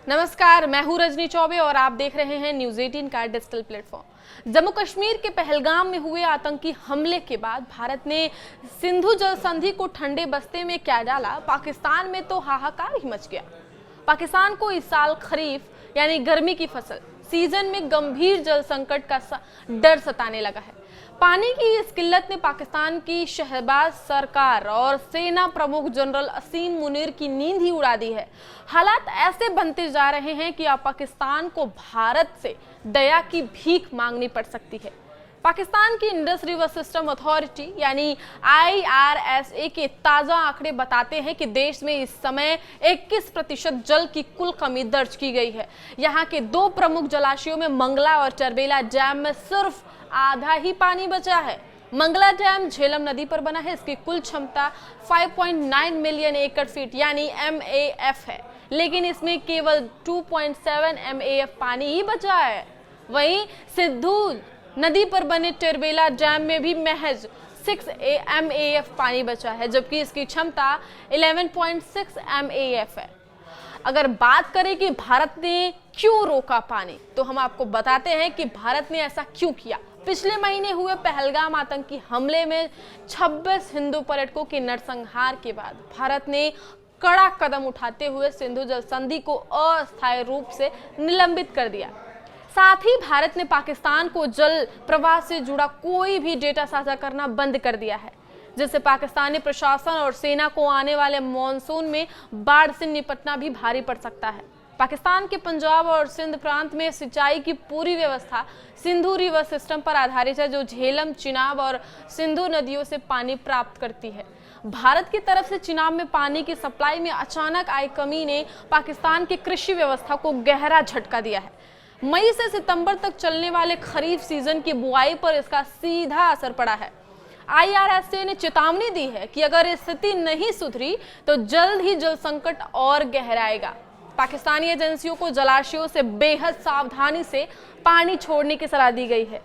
नमस्कार, मैं हूं रजनी चौबे और आप देख रहे हैं न्यूज़ 18 का डिजिटल प्लेटफॉर्म। जम्मू कश्मीर के पहलगाम में हुए आतंकी हमले के बाद भारत ने सिंधु जल संधि को ठंडे बस्ते में क्या डाला, पाकिस्तान में तो हाहाकार ही मच गया। पाकिस्तान को इस साल खरीफ यानी गर्मी की फसल सीजन में गंभीर जल संकट का डर सताने लगा है। पानी की इस किल्लत ने पाकिस्तान की शहबाज सरकार और सेना प्रमुख जनरल असीम मुनीर की नींद ही उड़ा दी है। हालात ऐसे बनते जा रहे हैं कि अब पाकिस्तान को भारत से दया की भीख मांगनी पड़ सकती है। पाकिस्तान की इंडस रिवर सिस्टम अथॉरिटी यानी IRSA के ताज़ा आंकड़े बताते हैं कि देश में इस समय 21% जल की कुल कमी दर्ज की गई है। यहाँ के दो प्रमुख जलाशयों में मंगला और टरबेला डैम में सिर्फ आधा ही पानी बचा है। मंगला डैम झेलम नदी पर बना है। इसकी कुल क्षमता 5.9 मिलियन एकड़ फीट यानी MAF है, लेकिन इसमें केवल 2.7 MAF पानी ही बचा है। वहीं सिंधु नदी पर बने टरबेला डैम में भी महज 6 MAF पानी बचा है, जबकि इसकी क्षमता 11.6 MAF है। अगर बात करें कि भारत ने क्यों रोका पानी, तो हम आपको बताते हैं कि भारत ने ऐसा क्यों किया। पिछले महीने हुए पहलगाम आतंकी हमले में 26 हिंदू पर्यटकों के नरसंहार के बाद भारत ने कड़ा कदम उठाते हुए सिंधु जल संधि को अस्थायी रूप से निलंबित कर दिया। साथ ही भारत ने पाकिस्तान को जल प्रवाह से जुड़ा कोई भी डेटा साझा करना बंद कर दिया है, जिससे पाकिस्तानी प्रशासन और सेना को आने वाले मॉनसून में बाढ़ से निपटना भी भारी पड़ सकता है। पाकिस्तान के पंजाब और सिंध प्रांत में सिंचाई की पूरी व्यवस्था सिंधु रिवर सिस्टम पर आधारित है, जो झेलम, चिनाब और सिंधु नदियों से पानी प्राप्त करती है। भारत की तरफ से चिनाब में पानी की सप्लाई में अचानक आई कमी ने पाकिस्तान की कृषि व्यवस्था को गहरा झटका दिया है। मई से सितंबर तक चलने वाले खरीफ सीजन की बुआई पर इसका सीधा असर पड़ा है। IRSA ने चेतावनी दी है कि अगर स्थिति नहीं सुधरी तो जल्द ही जल संकट और गहराएगा। पाकिस्तानी एजेंसियों को जलाशयों से बेहद सावधानी से पानी छोड़ने की सलाह दी गई है।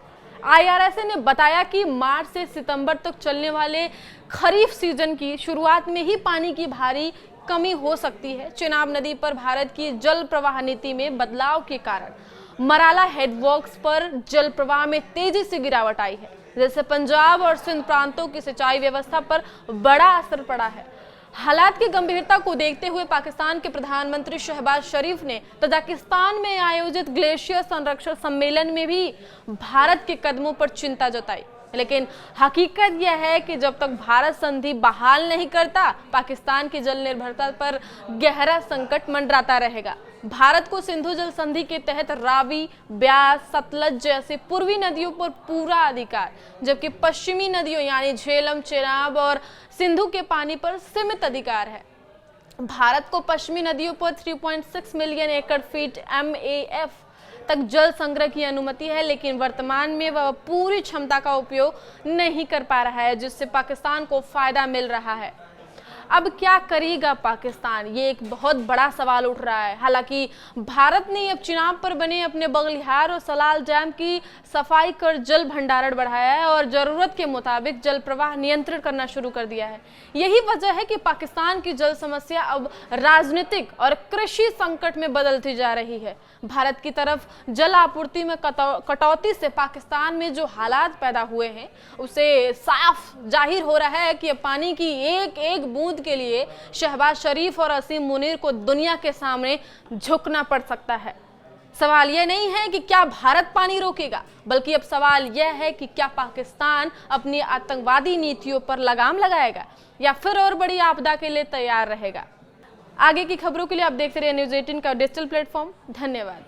IRSA ने बताया कि मार्च से सितंबर तक चलने वाले खरीफ सीजन की शुरुआत में ही पानी की भारी कमी हो सकती है। चिनाब नदी पर भारत की जल प्रवाह नीति में बदलाव के कारण मराला हेडवर्क्स पर जल प्रवाह में तेजी से गिरावट आई है, जिससे पंजाब और सिंध प्रांतों की सिंचाई व्यवस्था पर बड़ा असर पड़ा है। हालात की गंभीरता को देखते हुए पाकिस्तान के प्रधानमंत्री शहबाज शरीफ ने तजाकिस्तान में आयोजित ग्लेशियर संरक्षण सम्मेलन में भी भारत के कदमों पर चिंता जताई। लेकिन हकीकत यह है कि जब तक भारत संधि बहाल नहीं करता, पाकिस्तान की जल निर्भरता पर गहरा संकट मंडराता रहेगा। भारत को सिंधु जल संधि के तहत रावी, ब्यास, सतलज जैसे पूर्वी नदियों पर पूरा अधिकार, जबकि पश्चिमी नदियों यानी झेलम, चिनाब और सिंधु के पानी पर सीमित अधिकार है। भारत को पश्चिमी नदियों पर 3.6 मिलियन एकड़ फीट MAF तक जल संग्रह की अनुमति है, लेकिन वर्तमान में वह पूरी क्षमता का उपयोग नहीं कर पा रहा है, जिससे पाकिस्तान को फायदा मिल रहा है। अब क्या करेगा पाकिस्तान, ये एक बहुत बड़ा सवाल उठ रहा है। हालांकि भारत ने अब चिनाब पर बने अपने बगलिहार और सलाल डैम की सफाई कर जल भंडारण बढ़ाया है और जरूरत के मुताबिक जल प्रवाह नियंत्रित करना शुरू कर दिया है। यही वजह है कि पाकिस्तान की जल समस्या अब राजनीतिक और कृषि संकट में बदलती जा रही है। भारत की तरफ जल आपूर्ति में कटौती से पाकिस्तान में जो हालात पैदा हुए हैं, उसे साफ जाहिर हो रहा है कि पानी की एक एक बूंद के लिए शहबाज शरीफ और असीम मुनीर को दुनिया के सामने झुकना पड़ सकता है। सवाल यह नहीं है कि क्या भारत पानी रोकेगा, बल्कि अब सवाल यह है कि क्या पाकिस्तान अपनी आतंकवादी नीतियों पर लगाम लगाएगा या फिर और बड़ी आपदा के लिए तैयार रहेगा। आगे की खबरों के लिए आप देखते रहिए न्यूज़ 18 का डिजिटल प्लेटफॉर्म। धन्यवाद।